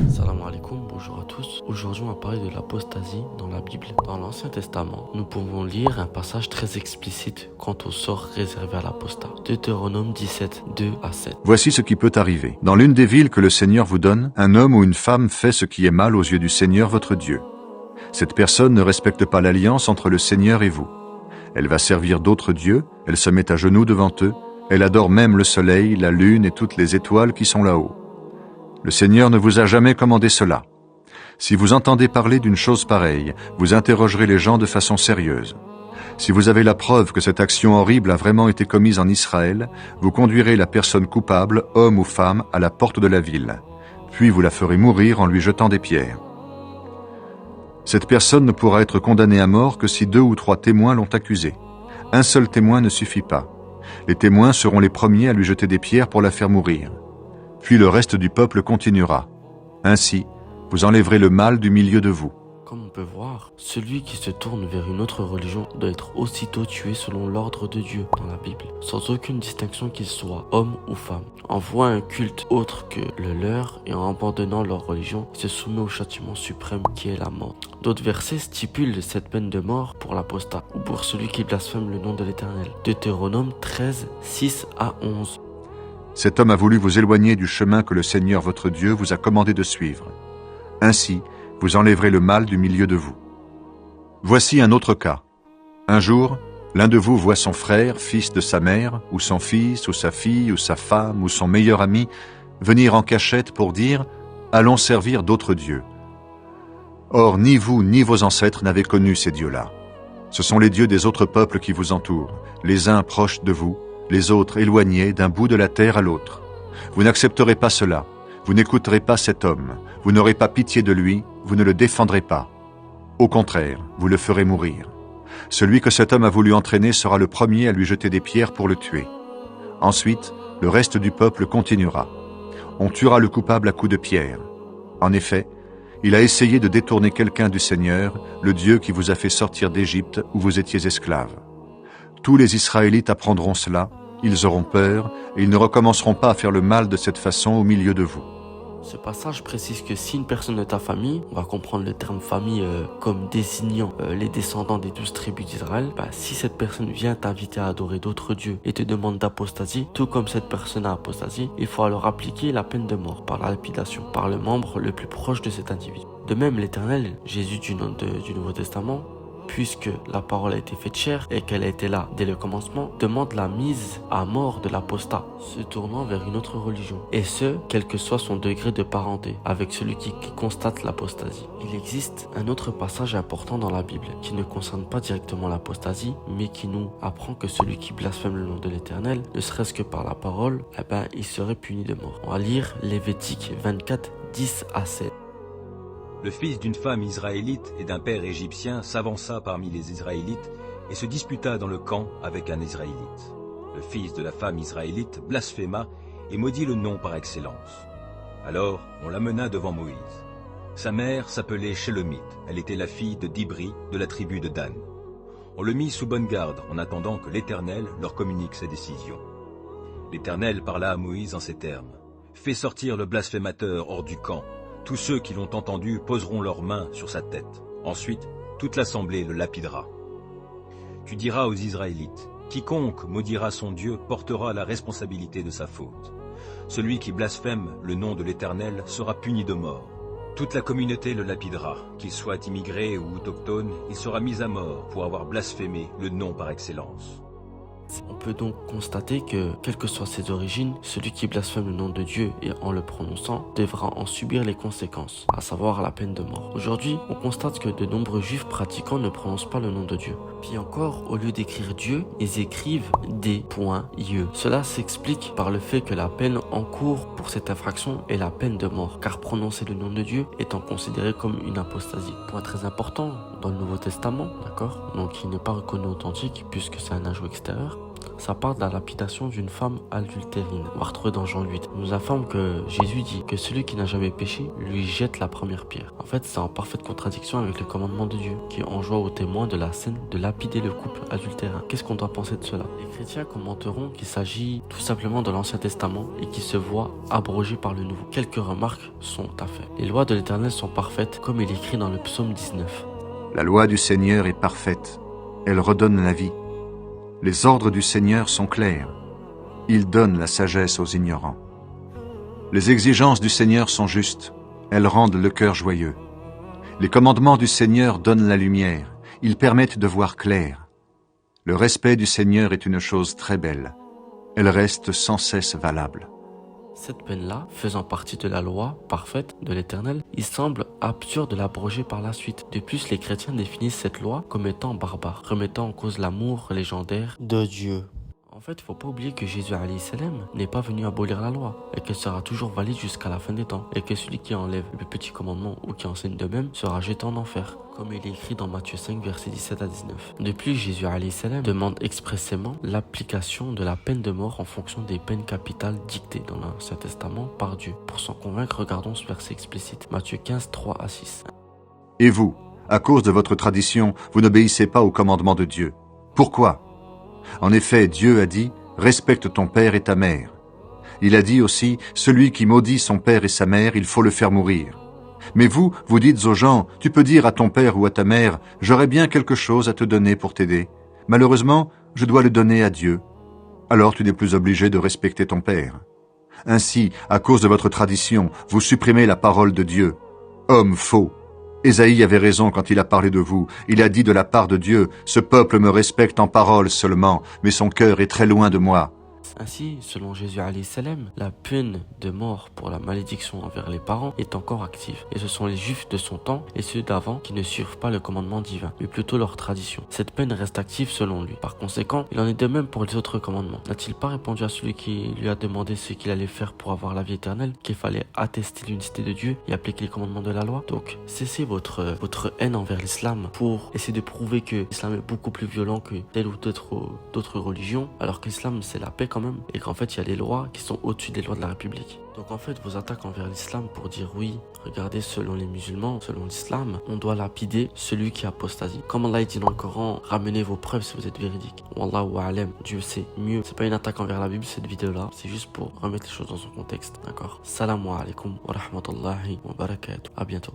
Salam alaikum, bonjour à tous. Aujourd'hui, on va parler de l'apostasie dans la Bible. Dans l'Ancien Testament, nous pouvons lire un passage très explicite quant au sort réservé à l'apostat. Deutéronome 17, 2 à 7. Voici ce qui peut arriver. Dans l'une des villes que le Seigneur vous donne, un homme ou une femme fait ce qui est mal aux yeux du Seigneur votre Dieu. Cette personne ne respecte pas l'alliance entre le Seigneur et vous. Elle va servir d'autres dieux, elle se met à genoux devant eux, elle adore même le soleil, la lune et toutes les étoiles qui sont là-haut. Le Seigneur ne vous a jamais commandé cela. Si vous entendez parler d'une chose pareille, vous interrogerez les gens de façon sérieuse. Si vous avez la preuve que cette action horrible a vraiment été commise en Israël, vous conduirez la personne coupable, homme ou femme, à la porte de la ville. Puis vous la ferez mourir en lui jetant des pierres. Cette personne ne pourra être condamnée à mort que si 2 ou 3 témoins l'ont accusée. Un seul témoin ne suffit pas. Les témoins seront les premiers à lui jeter des pierres pour la faire mourir. Puis le reste du peuple continuera. Ainsi, vous enlèverez le mal du milieu de vous. Comme on peut voir, celui qui se tourne vers une autre religion doit être aussitôt tué selon l'ordre de Dieu dans la Bible, sans aucune distinction qu'il soit homme ou femme. En vouant un culte autre que le leur et en abandonnant leur religion, il se soumet au châtiment suprême qui est la mort. D'autres versets stipulent cette peine de mort pour l'apostat ou pour celui qui blasphème le nom de l'Éternel. Deutéronome 13, 6 à 11. Cet homme a voulu vous éloigner du chemin que le Seigneur votre Dieu vous a commandé de suivre. Ainsi, vous enlèverez le mal du milieu de vous. Voici un autre cas. Un jour, l'un de vous voit son frère, fils de sa mère, ou son fils, ou sa fille, ou sa femme, ou son meilleur ami, venir en cachette pour dire « Allons servir d'autres dieux ». Or, ni vous, ni vos ancêtres n'avez connu ces dieux-là. Ce sont les dieux des autres peuples qui vous entourent, les uns proches de vous, les autres éloignés d'un bout de la terre à l'autre. Vous n'accepterez pas cela. Vous n'écouterez pas cet homme, vous n'aurez pas pitié de lui, vous ne le défendrez pas. Au contraire, vous le ferez mourir. Celui que cet homme a voulu entraîner sera le premier à lui jeter des pierres pour le tuer. Ensuite, le reste du peuple continuera. On tuera le coupable à coups de pierre. En effet, il a essayé de détourner quelqu'un du Seigneur, le Dieu qui vous a fait sortir d'Égypte où vous étiez esclaves. Tous les Israélites apprendront cela, ils auront peur et ils ne recommenceront pas à faire le mal de cette façon au milieu de vous. Ce passage précise que si une personne de ta famille, on va comprendre le terme famille comme désignant les descendants des 12 tribus d'Israël, si cette personne vient t'inviter à adorer d'autres dieux et te demande d'apostasie, tout comme cette personne a apostasie, il faut alors appliquer la peine de mort par la lapidation, par le membre le plus proche de cet individu. De même, l'Éternel, Jésus du Nouveau Testament, puisque la parole a été faite chair et qu'elle a été là dès le commencement, demande la mise à mort de l'apostat, se tournant vers une autre religion. Et ce, quel que soit son degré de parenté, avec celui qui constate l'apostasie. Il existe un autre passage important dans la Bible, qui ne concerne pas directement l'apostasie, mais qui nous apprend que celui qui blasphème le nom de l'Éternel, ne serait-ce que par la parole, il serait puni de mort. On va lire Lévitique 24, 10 à 7. Le fils d'une femme israélite et d'un père égyptien s'avança parmi les Israélites et se disputa dans le camp avec un Israélite. Le fils de la femme israélite blasphéma et maudit le nom par excellence. Alors on l'amena devant Moïse. Sa mère s'appelait Shélomite, elle était la fille de Dibri de la tribu de Dan. On le mit sous bonne garde en attendant que l'Éternel leur communique sa décision. L'Éternel parla à Moïse en ces termes. « Fais sortir le blasphémateur hors du camp. Tous ceux qui l'ont entendu poseront leurs mains sur sa tête. Ensuite, toute l'assemblée le lapidera. Tu diras aux Israélites, quiconque maudira son Dieu portera la responsabilité de sa faute. Celui qui blasphème le nom de l'Éternel sera puni de mort. Toute la communauté le lapidera, qu'il soit immigré ou autochtone, il sera mis à mort pour avoir blasphémé le nom par excellence. » On peut donc constater que, quelles que soient ses origines, celui qui blasphème le nom de Dieu et en le prononçant devra en subir les conséquences, à savoir la peine de mort. Aujourd'hui, on constate que de nombreux juifs pratiquants ne prononcent pas le nom de Dieu. Puis encore, au lieu d'écrire Dieu, ils écrivent D.IE. Cela s'explique par le fait que la peine en cours pour cette infraction est la peine de mort, car prononcer le nom de Dieu étant considéré comme une apostasie. Point très important dans le Nouveau Testament, d'accord? Donc il n'est pas reconnu authentique puisque c'est un ajout extérieur. ça parle de la lapidation d'une femme adultérine. On va retrouver dans Jean 8. On nous informe que Jésus dit que celui qui n'a jamais péché lui jette la première pierre. En fait, c'est en parfaite contradiction avec le commandement de Dieu qui enjoint aux témoins de la scène de lapider le couple adultérin. Qu'est-ce qu'on doit penser de cela? Les chrétiens commenteront qu'il s'agit tout simplement de l'Ancien Testament et qui se voit abrogé par le Nouveau. Quelques remarques sont à faire. Les lois de l'Éternel sont parfaites comme il est écrit dans le psaume 19. La loi du Seigneur est parfaite, elle redonne la vie. Les ordres du Seigneur sont clairs, il donne la sagesse aux ignorants. Les exigences du Seigneur sont justes, elles rendent le cœur joyeux. Les commandements du Seigneur donnent la lumière, ils permettent de voir clair. Le respect du Seigneur est une chose très belle, elle reste sans cesse valable. Cette peine-là, faisant partie de la loi parfaite de l'Éternel, il semble absurde de l'abroger par la suite. De plus, les chrétiens définissent cette loi comme étant barbare, remettant en cause l'amour légendaire de Dieu. En fait, il ne faut pas oublier que Jésus alayhi salam n'est pas venu abolir la loi et qu'elle sera toujours valide jusqu'à la fin des temps et que celui qui enlève le petit commandement ou qui enseigne de même sera jeté en enfer, comme il est écrit dans Matthieu 5, versets 17 à 19. De plus, Jésus alayhi salam demande expressément l'application de la peine de mort en fonction des peines capitales dictées dans l'Ancien Testament par Dieu. Pour s'en convaincre, regardons ce verset explicite, Matthieu 15, 3 à 6. Et vous, à cause de votre tradition, vous n'obéissez pas aux commandements de Dieu. Pourquoi ? En effet, Dieu a dit « Respecte ton père et ta mère ». Il a dit aussi « Celui qui maudit son père et sa mère, il faut le faire mourir ». Mais vous, vous dites aux gens « Tu peux dire à ton père ou à ta mère « J'aurais bien quelque chose à te donner pour t'aider. Malheureusement, je dois le donner à Dieu. » Alors tu n'es plus obligé de respecter ton père. Ainsi, à cause de votre tradition, vous supprimez la parole de Dieu. Homme faux! Ésaïe avait raison quand il a parlé de vous. Il a dit de la part de Dieu, « Ce peuple me respecte en parole seulement, mais son cœur est très loin de moi. » Ainsi, selon Jésus alayhi salam, la peine de mort pour la malédiction envers les parents est encore active. Et ce sont les juifs de son temps et ceux d'avant qui ne suivent pas le commandement divin, mais plutôt leur tradition. Cette peine reste active selon lui. Par conséquent, il en est de même pour les autres commandements. N'a-t-il pas répondu à celui qui lui a demandé ce qu'il allait faire pour avoir la vie éternelle, qu'il fallait attester l'unicité de Dieu et appliquer les commandements de la loi? Donc, cessez votre haine envers l'islam pour essayer de prouver que l'islam est beaucoup plus violent que telle ou d'autres religions, alors que l'islam c'est la paix quand même, et qu'en fait il y a des lois qui sont au-dessus des lois de la République. Donc en fait vos attaques envers l'islam pour dire oui, regardez, selon les musulmans, selon l'islam, on doit lapider celui qui apostasie. Comme Allah dit dans le Coran, ramenez vos preuves si vous êtes véridique. Wallahu a'lam, Dieu sait mieux. C'est pas une attaque envers la Bible cette vidéo là, c'est juste pour remettre les choses dans son contexte, d'accord? Salam alaikum wa rahmatullahi wa barakatuh. À bientôt.